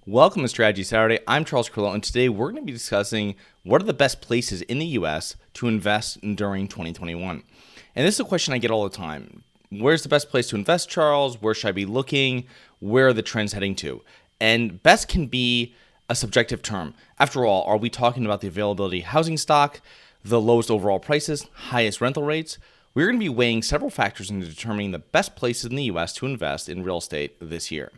Welcome to Strategy Saturday. I'm Charles Carillo, and today we're going to be discussing what are the best places in the U.S. to invest during 2021. And this is a question I get all the time. Where's the best place to invest, Charles? Where should I be looking? Where are the trends heading to? And best can be a subjective term. After all, are we talking about the availability of housing stock, the lowest overall prices, highest rental rates? We're going to be weighing several factors into determining the best places in the U.S. to invest in real estate this year.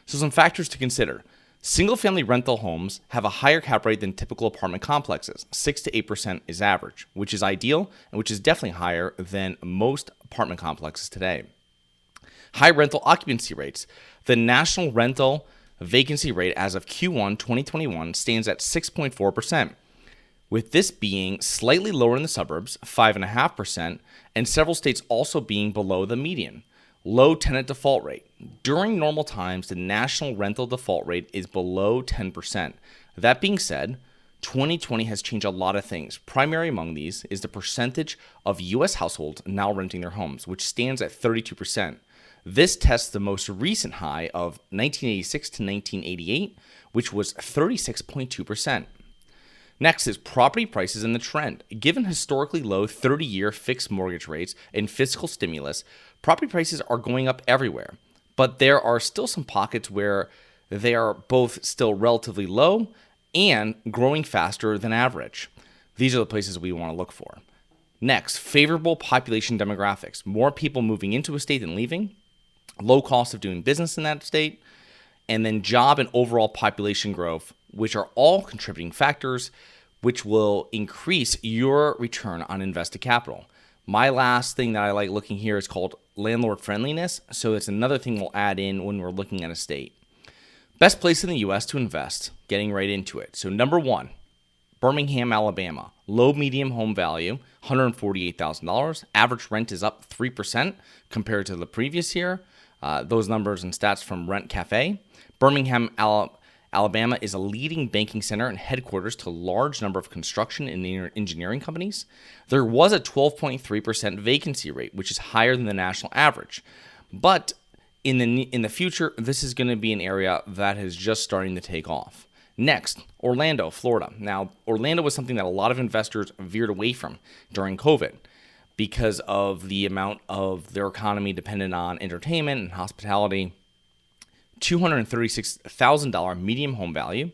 So some factors to consider. Single-family rental homes have a higher cap rate than typical apartment complexes. 6 to 8% is average, which is ideal and which is definitely higher than most apartment complexes today. High rental occupancy rates. The national rental vacancy rate as of Q1 2021 stands at 6.4%, with this being slightly lower in the suburbs, 5.5%, and several states also being below the median. Low tenant default rate. During normal times, the national rental default rate is below 10%. That being said, 2020 has changed a lot of things. Primary among these is the percentage of U.S. households now renting their homes, which stands at 32%. This tests the most recent high of 1986 to 1988, which was 36.2%. Next is property prices and the trend. Given historically low 30-year fixed mortgage rates and fiscal stimulus, property prices are going up everywhere. But there are still some pockets where they are both still relatively low and growing faster than average. These are the places we want to look for. Next, favorable population demographics. More people moving into a state than leaving, low cost of doing business in that state, and then job and overall population growth, which are all contributing factors which will increase your return on invested capital. My last thing that I like looking here is called landlord friendliness, so it's another thing we'll add in when we're looking at a state. Best place in the U.S. to invest, getting right into it. So number one, Birmingham, Alabama. Low medium home value, $148,000. Average rent is up 3% compared to the previous year. Those numbers and stats from Rent Cafe. Birmingham, Alabama is a leading banking center and headquarters to a large number of construction and engineering companies. There was a 12.3% vacancy rate, which is higher than the national average. But in the future, this is going to be an area that is just starting to take off. Next, Orlando, Florida. Now, Orlando was something that a lot of investors veered away from during COVID because of the amount of their economy dependent on entertainment and hospitality. $236,000 medium home value,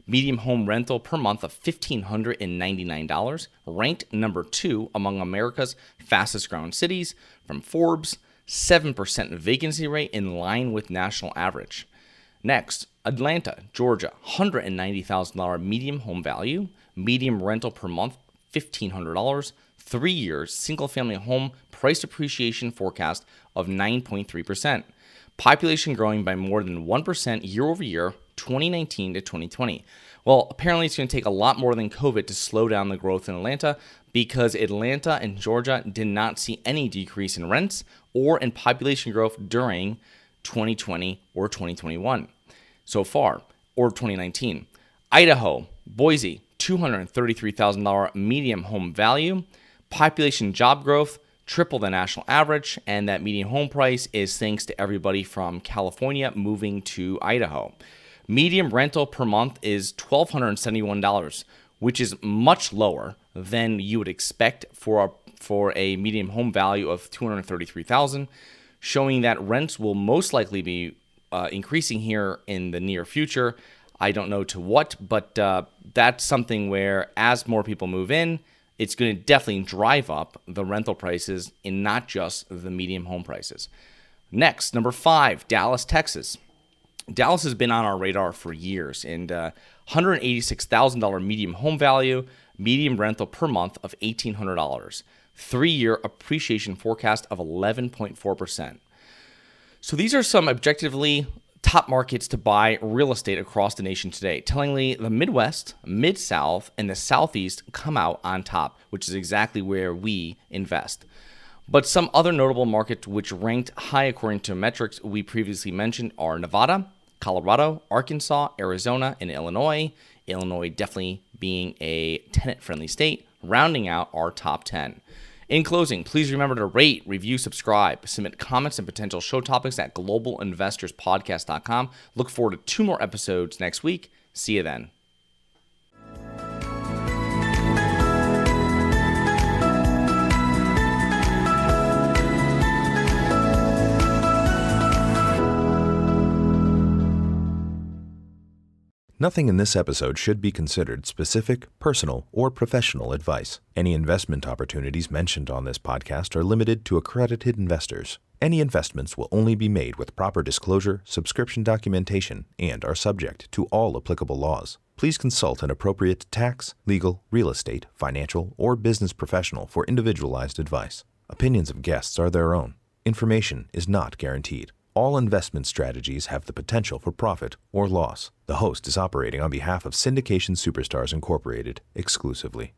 medium home rental per month of $1,599, ranked number 2 among America's fastest growing cities from Forbes, 7% vacancy rate in line with national average. Next, Atlanta, Georgia, $190,000 medium home value, medium rental per month, $1,500, 3 years, single family home price appreciation forecast of 9.3%. Population growing by more than 1% year over year, 2019 to 2020. Well, apparently it's going to take a lot more than COVID to slow down the growth in Atlanta because Atlanta and Georgia did not see any decrease in rents or in population growth during 2020 or 2021 so far, or 2019. Idaho, Boise, $233,000 medium home value, population job growth, triple the national average, and that median home price is thanks to everybody from California moving to Idaho. Median rental per month is $1,271, which is much lower than you would expect for a median home value of $233,000, showing that rents will most likely be increasing here in the near future. I don't know to what, but that's something where as more people move in, it's going to definitely drive up the rental prices and not just the medium home prices. Next, number 5, Dallas, Texas. Dallas has been on our radar for years, and $186,000 medium home value, medium rental per month of $1,800, 3-year appreciation forecast of 11.4%. So these are some objectively top markets to buy real estate across the nation today. Tellingly, the Midwest, Mid-South, and the Southeast come out on top, which is exactly where we invest. But some other notable markets which ranked high according to metrics we previously mentioned are Nevada, Colorado, Arkansas, Arizona, and Illinois. Illinois definitely being a tenant-friendly state, rounding out our top 10. In closing, please remember to rate, review, subscribe, submit comments and potential show topics at globalinvestorspodcast.com. Look forward to 2 more episodes next week. See you then. Nothing in this episode should be considered specific, personal, or professional advice. Any investment opportunities mentioned on this podcast are limited to accredited investors. Any investments will only be made with proper disclosure, subscription documentation, and are subject to all applicable laws. Please consult an appropriate tax, legal, real estate, financial, or business professional for individualized advice. Opinions of guests are their own. Information is not guaranteed. All investment strategies have the potential for profit or loss. The host is operating on behalf of Syndication Superstars Incorporated exclusively.